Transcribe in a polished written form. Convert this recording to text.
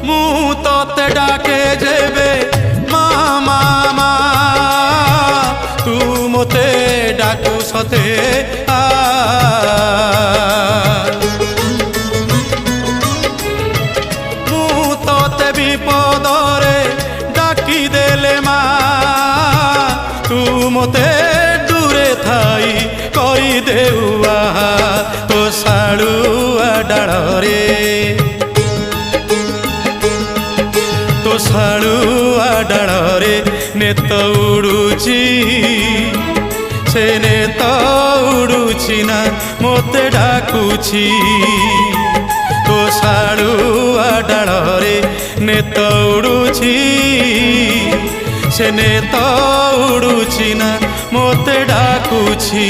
ମୁଁ ତତେ ଡାକେ ଯେବେ ମା ମା ମା ତୁ ମୋତେ ଡାକୁ ସତେ ଆ ମୁଁ ତତେ ବିପଦରେ ଡାକି ଦେଲେ ମା ତୁ ମୋତେ ଦୂରେ ଥାଇ କରିଦେଉଆ ତୋ ଶାଳୁଆ ଡାଳରେ ତୋ ଶାଳୁଆ ଡାଳରେ ନେତ ଉଡୁଛି ସେ ନେତ ଉଡୁଛି ନା ମୋତେ ଡାକୁଛି ତୋ ଶାଳୁଆ ଡାଳରେ ନେତ ଉଡୁଛି ସେ ନେତ ଉଡୁଛି ନା ମୋତେ ଡାକୁଛି।